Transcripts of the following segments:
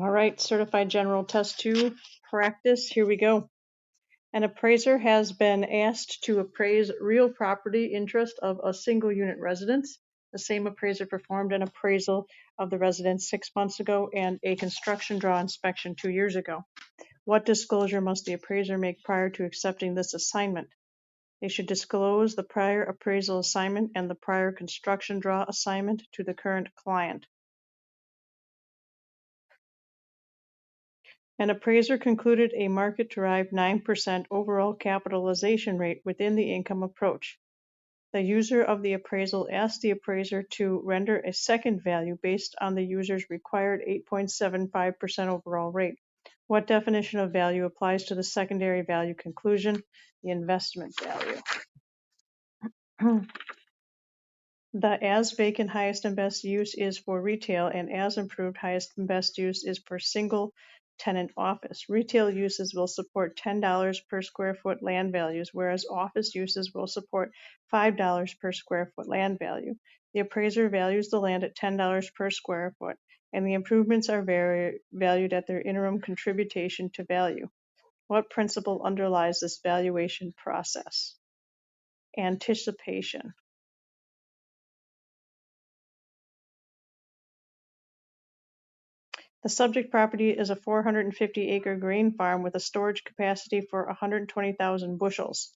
All right, Certified General Test 2 practice. Here we go. An appraiser has been asked to appraise real property interest of a single unit residence. The same appraiser performed an appraisal of the residence 6 months ago and a construction draw inspection 2 years ago. What disclosure must the appraiser make prior to accepting this assignment? They should disclose the prior appraisal assignment and the prior construction draw assignment to the current client. An appraiser concluded a market-derived 9% overall capitalization rate within the income approach. The user of the appraisal asked the appraiser to render a second value based on the user's required 8.75% overall rate. What definition of value applies to the secondary value conclusion? The investment value. The as vacant highest and best use is for retail, and as improved highest and best use is for single tenant office. Retail uses will support $10 per square foot land values, whereas office uses will support $5 per square foot land value. The appraiser values the land at $10 per square foot, and the improvements are valued at their interim contribution to value. What principle underlies this valuation process? Anticipation. The subject property is a 450-acre grain farm with a storage capacity for 120,000 bushels.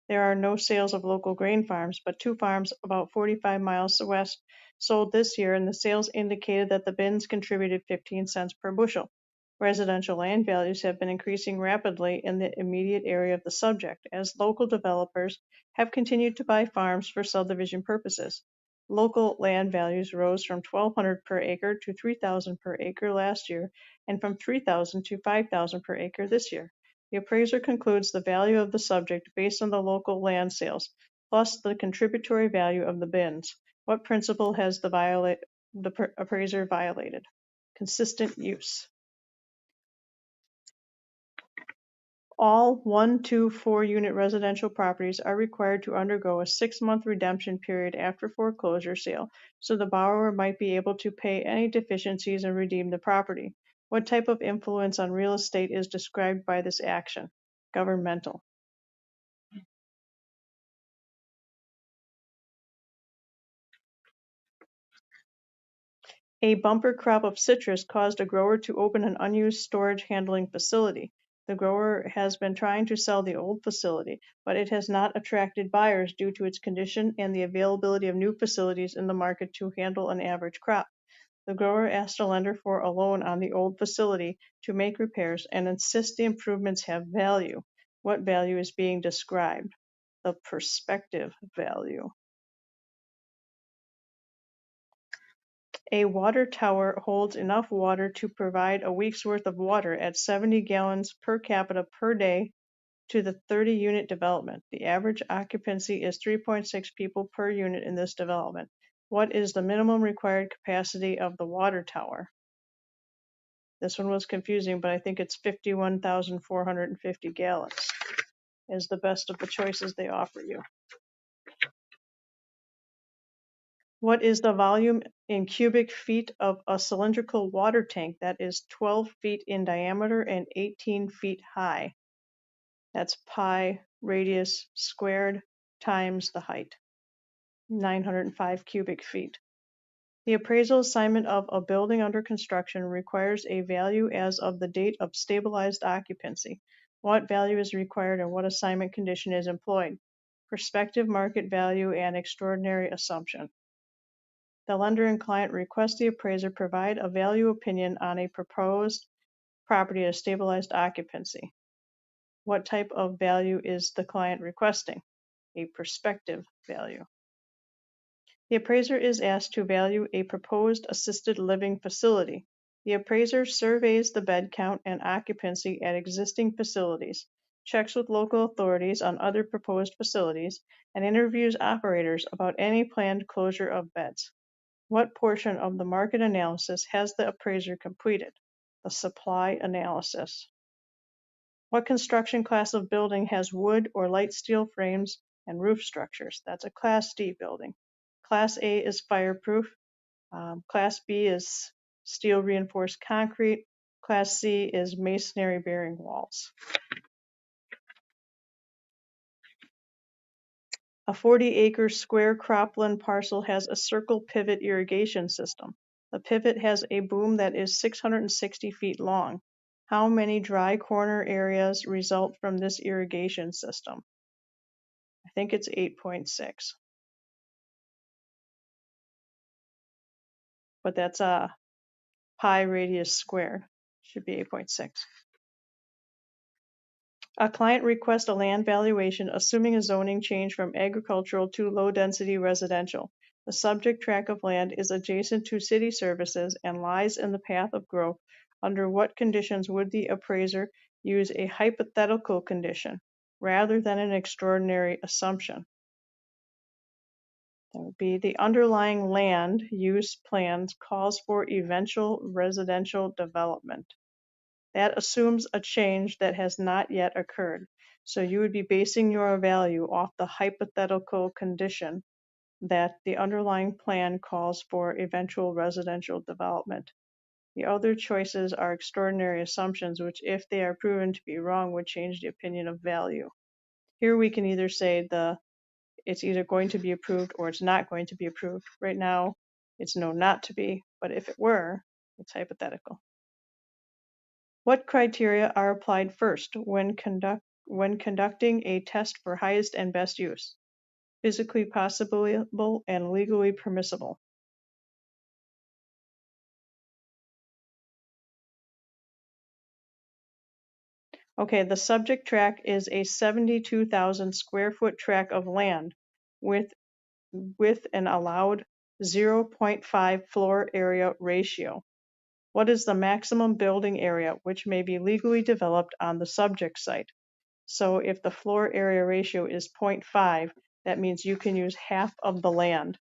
There are no sales of local grain farms, but 2 farms about 45 miles west sold this year, and the sales indicated that the bins contributed 15 cents per bushel. Residential land values have been increasing rapidly in the immediate area of the subject, as local developers have continued to buy farms for subdivision purposes. Local land values rose from $1,200 per acre to $3,000 per acre last year, and from $3,000 to $5,000 per acre this year. The appraiser concludes the value of the subject based on the local land sales, plus the contributory value of the bins. What principle has the appraiser violated? Consistent use. All 1, 2, 4 unit residential properties are required to undergo a 6-month redemption period after foreclosure sale, so the borrower might be able to pay any deficiencies and redeem the property. What type of influence on real estate is described by this action? Governmental. A bumper crop of citrus caused a grower to open an unused storage handling facility. The grower has been trying to sell the old facility, but it has not attracted buyers due to its condition and the availability of new facilities in the market to handle an average crop. The grower asked a lender for a loan on the old facility to make repairs and insists the improvements have value. What value is being described? The prospective value. A water tower holds enough water to provide a week's worth of water at 70 gallons per capita per day to the 30-unit development. The average occupancy is 3.6 people per unit in this development. What is the minimum required capacity of the water tower? This one was confusing, but I think it's 51,450 gallons is the best of the choices they offer you. What is the volume in cubic feet of a cylindrical water tank that is 12 feet in diameter and 18 feet high? That's pi radius squared times the height, 905 cubic feet. The appraisal assignment of a building under construction requires a value as of the date of stabilized occupancy. What value is required and what assignment condition is employed? Prospective market value and extraordinary assumption. The lender and client request the appraiser provide a value opinion on a proposed property at stabilized occupancy. What type of value is the client requesting? A prospective value. The appraiser is asked to value a proposed assisted living facility. The appraiser surveys the bed count and occupancy at existing facilities, checks with local authorities on other proposed facilities, and interviews operators about any planned closure of beds. What portion of the market analysis has the appraiser completed? The supply analysis. What construction class of building has wood or light steel frames and roof structures? That's a Class D building. Class A is fireproof. Class B is steel reinforced concrete. Class C is masonry bearing walls. A 40-acre square cropland parcel has a circle pivot irrigation system. The pivot has a boom that is 660 feet long. How many dry corner areas result from this irrigation system? I think it's 8.6. But that's a pi radius squared. Should be 8.6. A client requests a land valuation assuming a zoning change from agricultural to low-density residential. The subject tract of land is adjacent to city services and lies in the path of growth. Under what conditions would the appraiser use a hypothetical condition rather than an extraordinary assumption? That would be the underlying land use plans calls for eventual residential development. That assumes a change that has not yet occurred. So you would be basing your value off the hypothetical condition that the underlying plan calls for eventual residential development. The other choices are extraordinary assumptions, which, if they are proven to be wrong, would change the opinion of value. Here we can either say it's either going to be approved or it's not going to be approved. Right now, it's no not to be, but if it were, it's hypothetical. What criteria are applied first when conducting a test for highest and best use? Physically possible and legally permissible. Okay, the subject tract is a 72,000 square foot tract of land with an allowed 0.5 floor area ratio. What is the maximum building area which may be legally developed on the subject site? So if the floor area ratio is 0.5, that means you can use half of the land,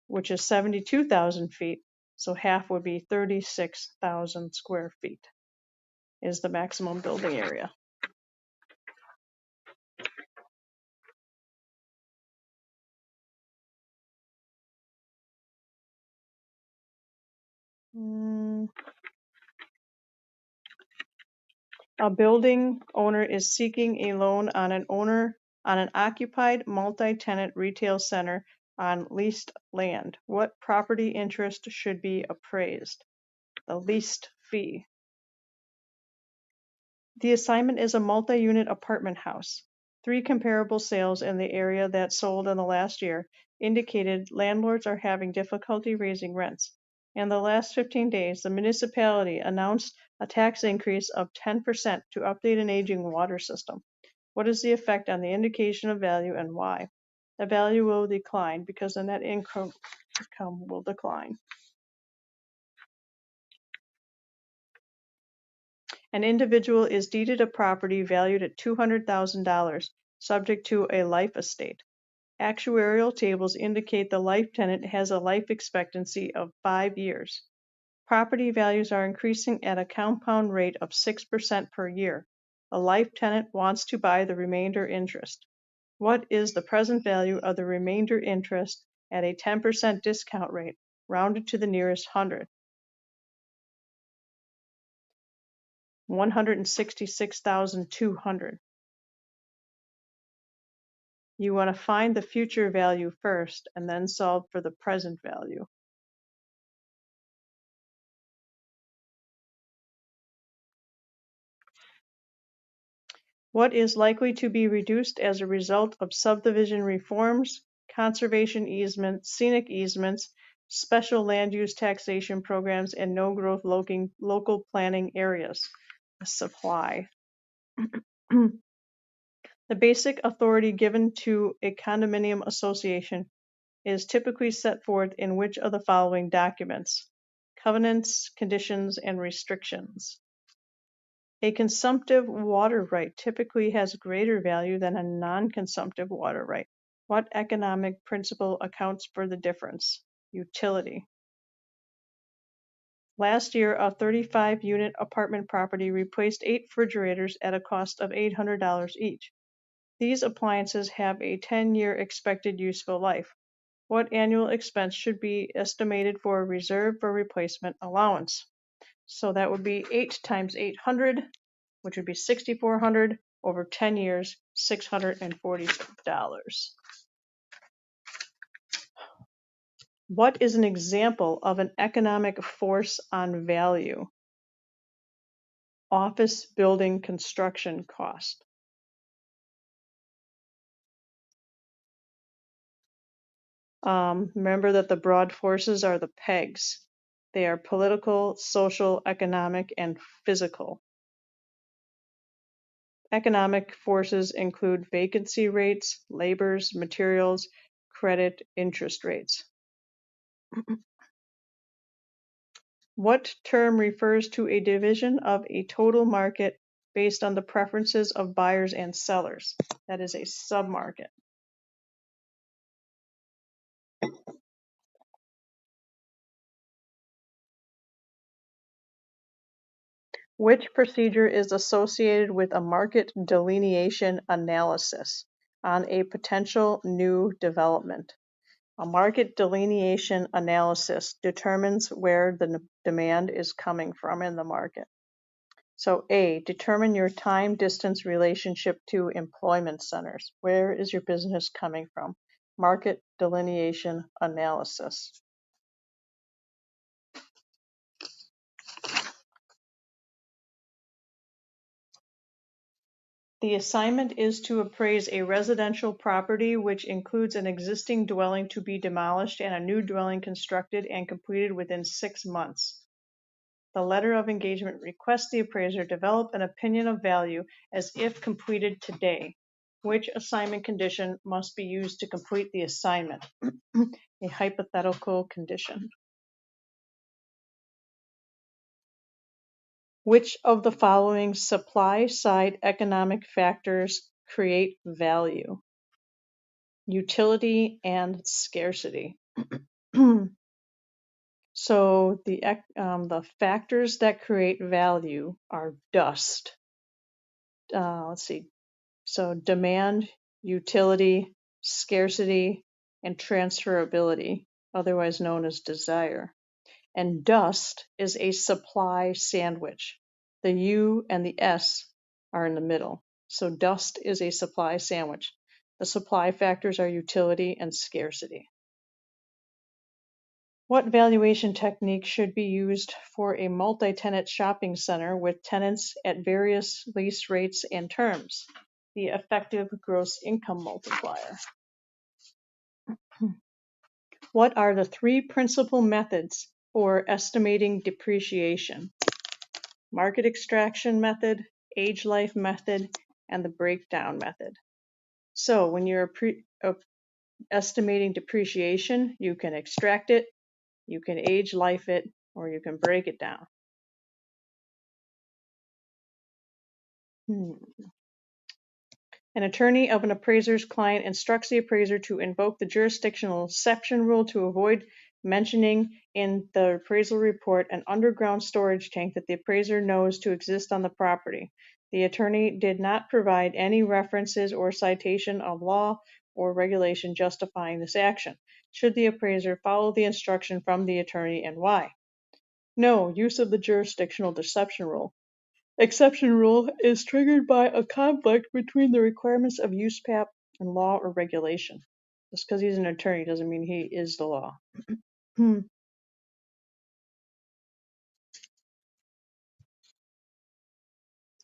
which is 72,000 feet. So half would be 36,000 square feet is the maximum building area. A building owner is seeking a loan on an occupied multi-tenant retail center on leased land. What property interest should be appraised? The leased fee. The assignment is a multi-unit apartment house. 3 comparable sales in the area that sold in the last year indicated landlords are having difficulty raising rents. In the last 15 days, the municipality announced a tax increase of 10% to update an aging water system. What is the effect on the indication of value and why? The value will decline because the net income will decline. An individual is deeded a property valued at $200,000, subject to a life estate. Actuarial tables indicate the life tenant has a life expectancy of 5 years. Property values are increasing at a compound rate of 6% per year. The life tenant wants to buy the remainder interest. What is the present value of the remainder interest at a 10% discount rate, rounded to the nearest hundred? $166,200. You want to find the future value first and then solve for the present value. What is likely to be reduced as a result of subdivision reforms, conservation easements, scenic easements, special land use taxation programs, and no growth local planning areas? Supply. The basic authority given to a condominium association is typically set forth in which of the following documents? Covenants, conditions, and restrictions. A consumptive water right typically has greater value than a non-consumptive water right. What economic principle accounts for the difference? Utility. Last year, a 35-unit apartment property replaced 8 refrigerators at a cost of $800 each. These appliances have a 10-year expected useful life. What annual expense should be estimated for a reserve for replacement allowance? So that would be 8 times 800, which would be 6,400 over 10 years, $640. What is an example of an economic force on value? Office building construction cost. Remember that the broad forces are the pegs. They are political, social, economic, and physical. Economic forces include vacancy rates, labors, materials, credit, interest rates. What term refers to a division of a total market based on the preferences of buyers and sellers? That is a submarket. Which procedure is associated with a market delineation analysis on a potential new development? A market delineation analysis determines where the demand is coming from in the market. So A, determine your time-distance relationship to employment centers. Where is your business coming from? Market delineation analysis. The assignment is to appraise a residential property which includes an existing dwelling to be demolished and a new dwelling constructed and completed within 6 months. The letter of engagement requests the appraiser develop an opinion of value as if completed today. Which assignment condition must be used to complete the assignment? A hypothetical condition. Which of the following supply-side economic factors create value? Utility and scarcity. So the factors that create value are dust. Let's see. So demand, utility, scarcity, and transferability, otherwise known as desire. And dust is a supply sandwich. The U and the S are in the middle. So dust is a supply sandwich. The supply factors are utility and scarcity. What valuation technique should be used for a multi-tenant shopping center with tenants at various lease rates and terms? The effective gross income multiplier. What are the 3 principal methods for estimating depreciation? Market extraction method, age life method, and the breakdown method. So when you're estimating depreciation, you can extract it, you can age life it, or you can break it down. An attorney of an appraiser's client instructs the appraiser to invoke the jurisdictional exception rule to avoid mentioning in the appraisal report an underground storage tank that the appraiser knows to exist on the property. The attorney did not provide any references or citation of law or regulation justifying this action. Should the appraiser follow the instruction from the attorney, and why? No, use of the jurisdictional deception rule. Exception rule is triggered by a conflict between the requirements of USPAP and law or regulation. Just because he's an attorney doesn't mean he is the law.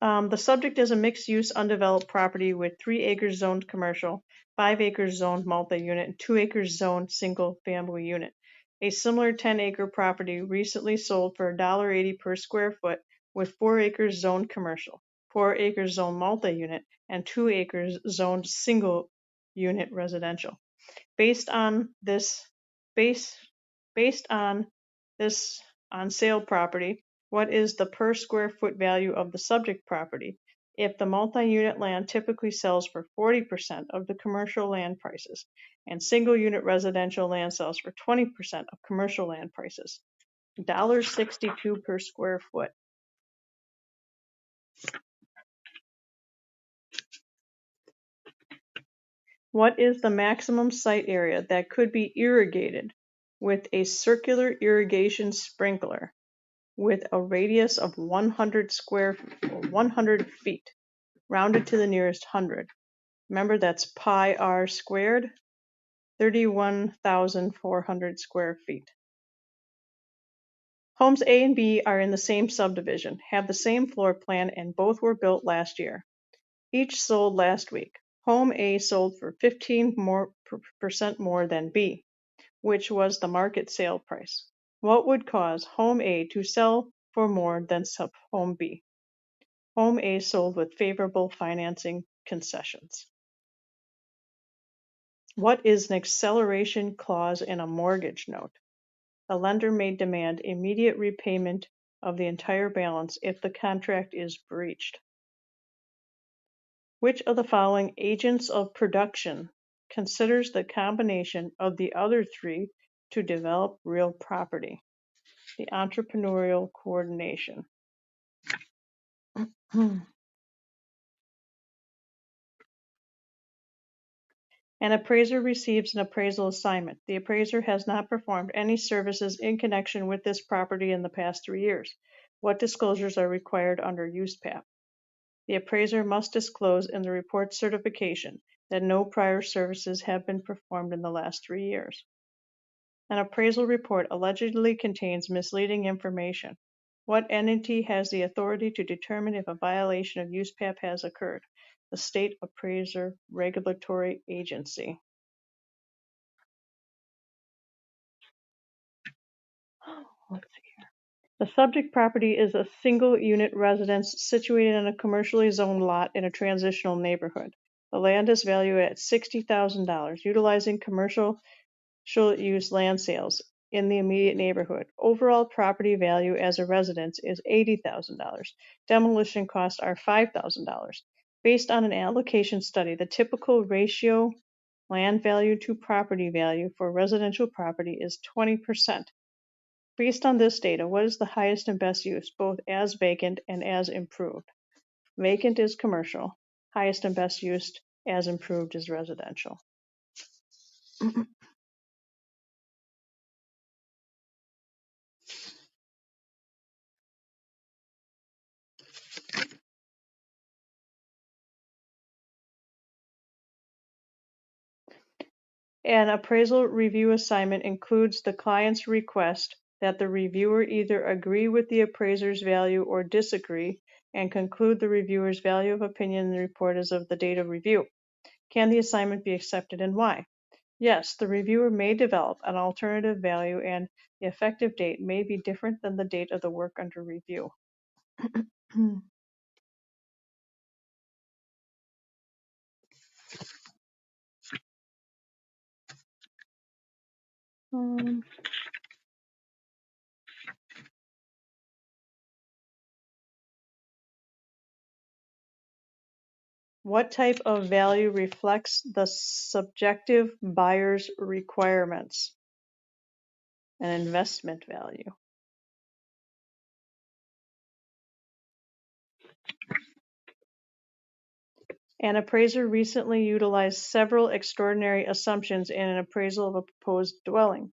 The subject is a mixed-use undeveloped property with 3 acres zoned commercial, 5 acres zoned multi-unit, and 2 acres zoned single-family unit. A similar 10-acre property recently sold for $1.80 per square foot with 4 acres zoned commercial, 4 acres zoned multi-unit, and 2 acres zoned single-unit residential. Based on this on sale property, what is the per square foot value of the subject property if the multi-unit land typically sells for 40% of the commercial land prices and single-unit residential land sells for 20% of commercial land prices? $1.62 per square foot. What is the maximum site area that could be irrigated with a circular irrigation sprinkler? with a radius of 100 feet, rounded to the nearest hundred. Remember, that's pi r squared, 31,400 square feet. Homes A and B are in the same subdivision, have the same floor plan, and both were built last year. Each sold last week. Home A sold for 15% more than B, which was the market sale price. What would cause Home A to sell for more than Home B? Home A sold with favorable financing concessions. What is an acceleration clause in a mortgage note? The lender may demand immediate repayment of the entire balance if the contract is breached. Which of the following agents of production considers the combination of the other three to develop real property? The entrepreneurial coordination. An appraiser receives an appraisal assignment. The appraiser has not performed any services in connection with this property in the past 3 years. What disclosures are required under USPAP? The appraiser must disclose in the report certification that no prior services have been performed in the last 3 years. An appraisal report allegedly contains misleading information. What entity has the authority to determine if a violation of USPAP has occurred? The State Appraiser Regulatory Agency. Let's see here. The subject property is a single-unit residence situated on a commercially zoned lot in a transitional neighborhood. The land is valued at $60,000, utilizing commercial use land sales in the immediate neighborhood. Overall property value as a residence is $80,000. Demolition costs are $5,000. Based on an allocation study, the typical ratio land value to property value for residential property is 20%. Based on this data, what is the highest and best use, both as vacant and as improved? Vacant is commercial. Highest and best use as improved is residential. An appraisal review assignment includes the client's request that the reviewer either agree with the appraiser's value or disagree and conclude the reviewer's value of opinion in the report as of the date of review. Can the assignment be accepted and why? Yes, the reviewer may develop an alternative value and the effective date may be different than the date of the work under review. What type of value reflects the subjective buyer's requirements? An investment value. An appraiser recently utilized several extraordinary assumptions in an appraisal of a proposed dwelling.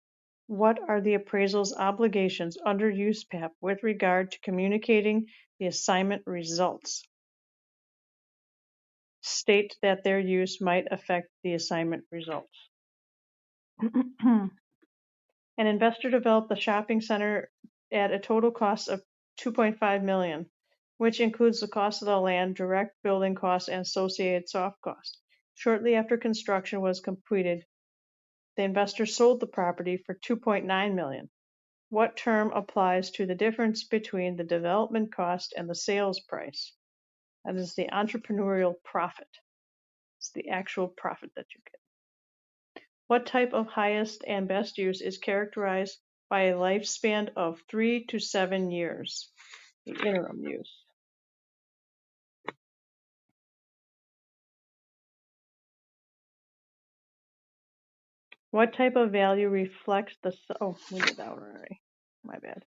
What are the appraisal's obligations under USPAP with regard to communicating the assignment results? State that their use might affect the assignment results. An investor developed the shopping center at a total cost of $2.5 million, which includes the cost of the land, direct building costs, and associated soft costs. Shortly after construction was completed, the investor sold the property for $2.9 million. What term applies to the difference between the development cost and the sales price? That is the entrepreneurial profit. It's the actual profit that you get. What type of highest and best use is characterized by a lifespan of 3 to 7 years? The interim use. What type of value reflects the, oh, we did that already. My bad.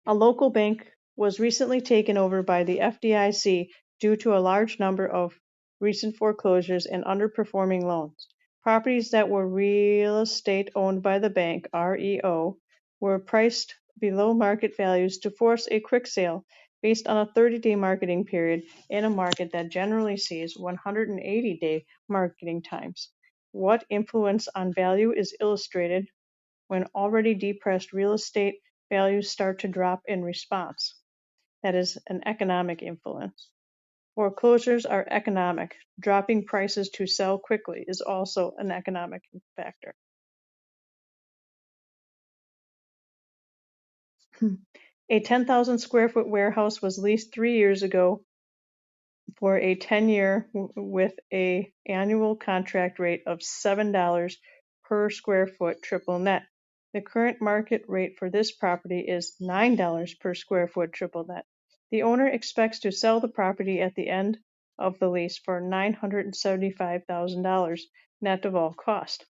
A local bank was recently taken over by the FDIC due to a large number of recent foreclosures and underperforming loans. Properties that were real estate owned by the bank, REO, were priced below market values to force a quick sale based on a 30-day marketing period in a market that generally sees 180-day marketing times. What influence on value is illustrated when already depressed real estate values start to drop in response? That is an economic influence. Foreclosures are economic. Dropping prices to sell quickly is also an economic factor. A 10,000 square foot warehouse was leased 3 years ago for a 10-year with a annual contract rate of $7 per square foot triple net. The current market rate for this property is $9 per square foot triple net. The owner expects to sell the property at the end of the lease for $975,000 net of all cost.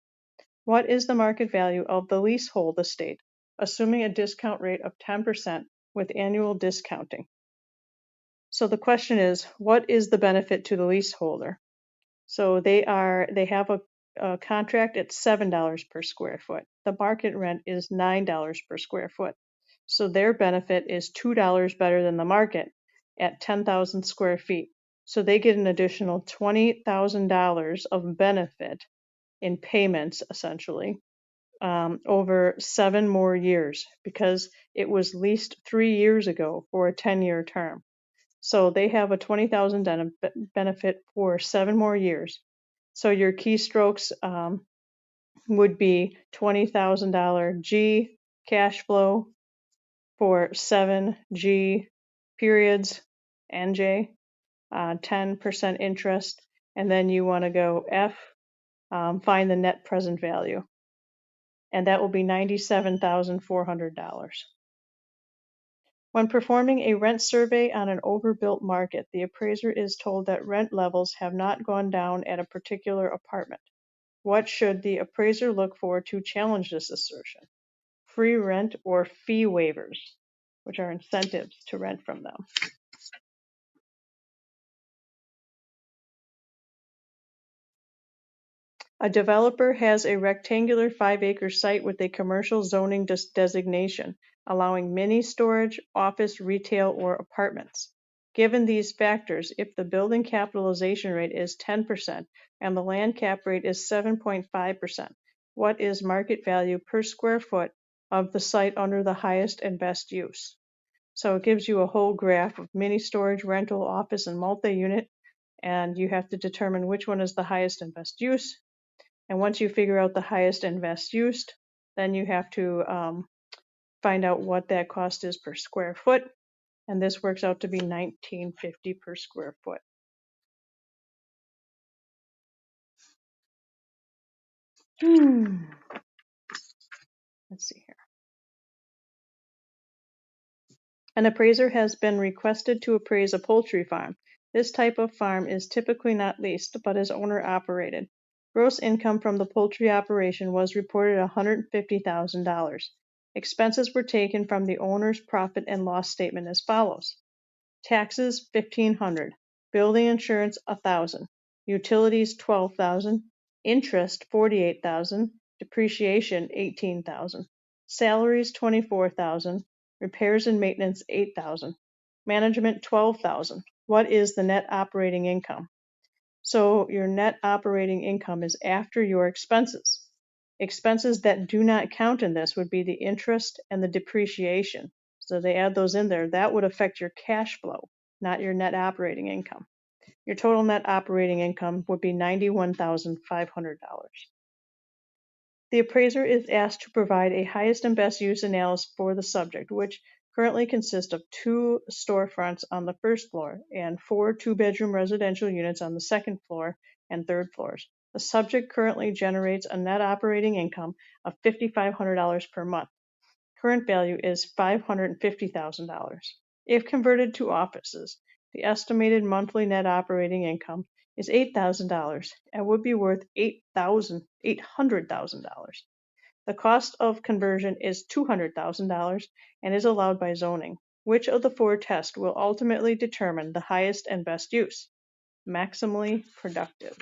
What is the market value of the leasehold estate, assuming a discount rate of 10% with annual discounting? So the question is, what is the benefit to the leaseholder? So they have a contract at $7 per square foot. The market rent is $9 per square foot. So their benefit is $2 better than the market at 10,000 square feet. So they get an additional $20,000 of benefit in payments, essentially, over 7 more years, because it was leased 3 years ago for a 10-year term. So they have a $20,000 benefit for 7 more years. So your keystrokes would be $20,000 G cash flow for 7 G periods, NJ, 10% interest, and then you want to go F, find the net present value, and that will be $97,400. When performing a rent survey on an overbuilt market, the appraiser is told that rent levels have not gone down at a particular apartment. What should the appraiser look for to challenge this assertion? Free rent or fee waivers, which are incentives to rent from them. A developer has a rectangular 5-acre site with a commercial zoning designation, allowing mini storage, office, retail, or apartments. Given these factors, if the building capitalization rate is 10% and the land cap rate is 7.5%, what is market value per square foot of the site under the highest and best use? So it gives you a whole graph of mini storage, rental, office, and multi-unit, and you have to determine which one is the highest and best use. And once you figure out the highest and best used, then you have to find out what that cost is per square foot. And this works out to be $19.50 per square foot. Let's see here. An appraiser has been requested to appraise a poultry farm. This type of farm is typically not leased, but is owner operated. Gross income from the poultry operation was reported $150,000. Expenses were taken from the owner's profit and loss statement as follows. Taxes $1,500, building insurance $1,000, utilities $12,000, interest $48,000, depreciation $18,000, salaries $24,000, repairs and maintenance $8,000, management $12,000. What is the net operating income? So your net operating income is after your expenses. Expenses that do not count in this would be the interest and the depreciation. So they add those in there. That would affect your cash flow, not your net operating income. Your total net operating income would be $91,500. The appraiser is asked to provide a highest and best use analysis for the subject, which currently consists of 2 storefronts on the first floor and 4 2-bedroom residential units on the second floor and third floors. The subject currently generates a net operating income of $5,500 per month. Current value is $550,000. If converted to offices, the estimated monthly net operating income is $8,000 and would be worth $800,000. The cost of conversion is $200,000 and is allowed by zoning. Which of the 4 tests will ultimately determine the highest and best use? Maximally productive.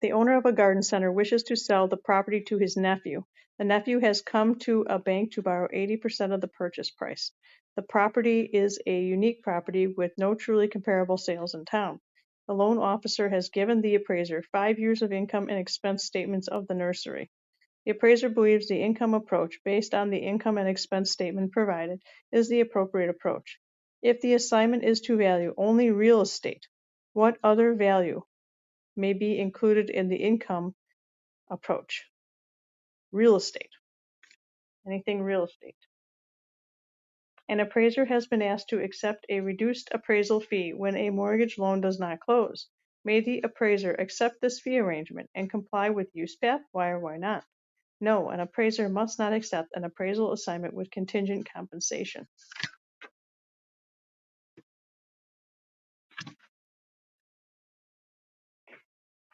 The owner of a garden center wishes to sell the property to his nephew. The nephew has come to a bank to borrow 80% of the purchase price. The property is a unique property with no truly comparable sales in town. The loan officer has given the appraiser 5 years of income and expense statements of the nursery. The appraiser believes the income approach, based on the income and expense statement provided, is the appropriate approach. If the assignment is to value only real estate, what other value may be included in the income approach? Real estate. Anything real estate. An appraiser has been asked to accept a reduced appraisal fee when a mortgage loan does not close. May the appraiser accept this fee arrangement and comply with use path? Why or why not? No, an appraiser must not accept an appraisal assignment with contingent compensation.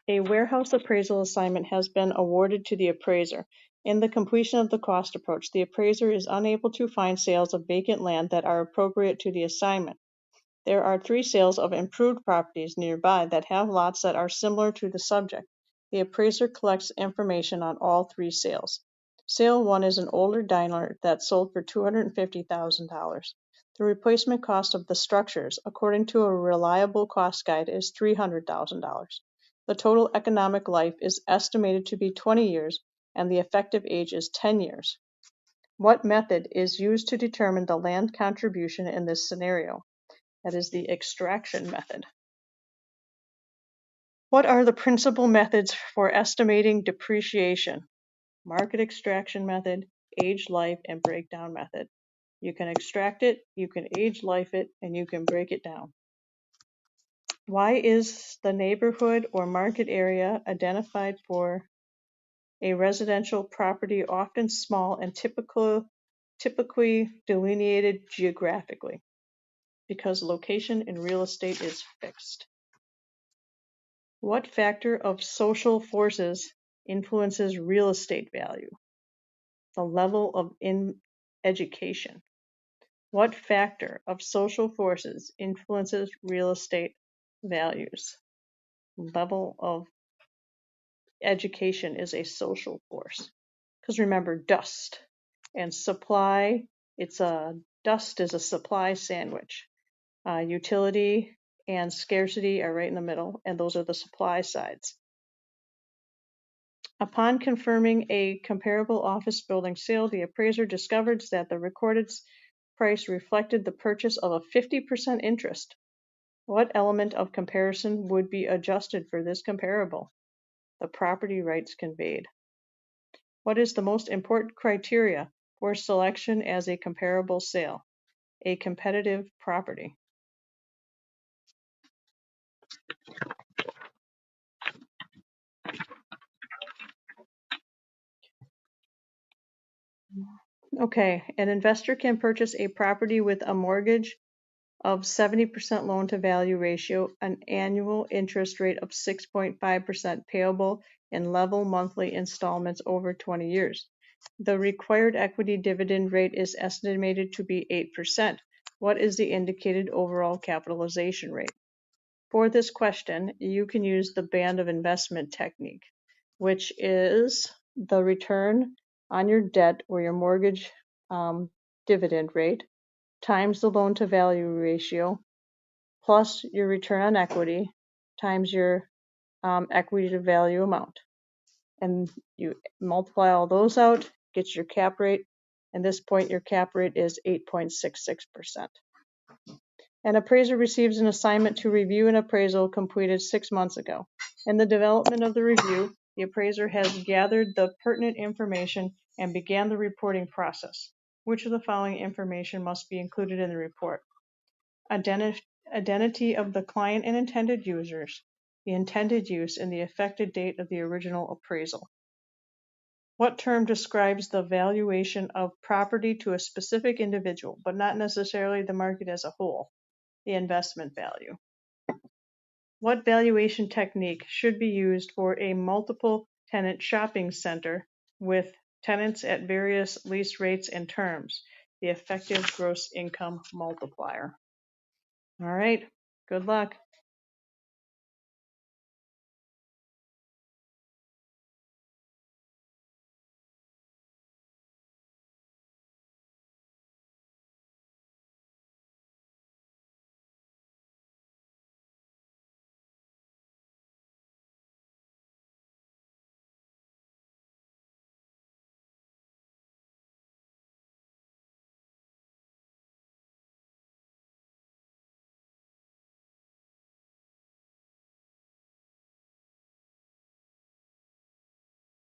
A warehouse appraisal assignment has been awarded to the appraiser. In the completion of the cost approach, the appraiser is unable to find sales of vacant land that are appropriate to the assignment. There are 3 sales of improved properties nearby that have lots that are similar to the subject. The appraiser collects information on all 3 sales. Sale 1 is an older diner that sold for $250,000. The replacement cost of the structures, according to a reliable cost guide, is $300,000. The total economic life is estimated to be 20 years, and the effective age is 10 years. What method is used to determine the land contribution in this scenario? That is the extraction method. What are the principal methods for estimating depreciation? Market extraction method, age life, and breakdown method. You can extract it, you can age life it, and you can break it down. Why is the neighborhood or market area identified for a residential property often small and typically delineated geographically? Because location in real estate is fixed. What factor of social forces influences real estate value? The level of education. What factor of social forces influences real estate values? Level of education is a social force. Because remember, dust and supply, dust is a supply sandwich. Utility and scarcity are right in the middle, and those are the supply sides. Upon confirming a comparable office building sale, the appraiser discovers that the recorded price reflected the purchase of a 50% interest. What element of comparison would be adjusted for this comparable? The property rights conveyed. What is the most important criteria for selection as a comparable sale? A competitive property. Okay, an investor can purchase a property with a mortgage of 70% loan to value ratio, an annual interest rate of 6.5% payable in level monthly installments over 20 years. The required equity dividend rate is estimated to be 8%. What is the indicated overall capitalization rate? For this question, you can use the band of investment technique, which is the return on your debt or your mortgage dividend rate times the loan to value ratio plus your return on equity times your equity to value amount. And you multiply all those out, get your cap rate. At this point, your cap rate is 8.66%. An appraiser receives an assignment to review an appraisal completed 6 months ago. In the development of the review, the appraiser has gathered the pertinent information and began the reporting process. Which of the following information must be included in the report? Identity of the client and intended users, the intended use, and the effective date of the original appraisal. What term describes the valuation of property to a specific individual, but not necessarily the market as a whole? The investment value. What valuation technique should be used for a multiple tenant shopping center with tenants at various lease rates and terms? The effective gross income multiplier. All right, good luck.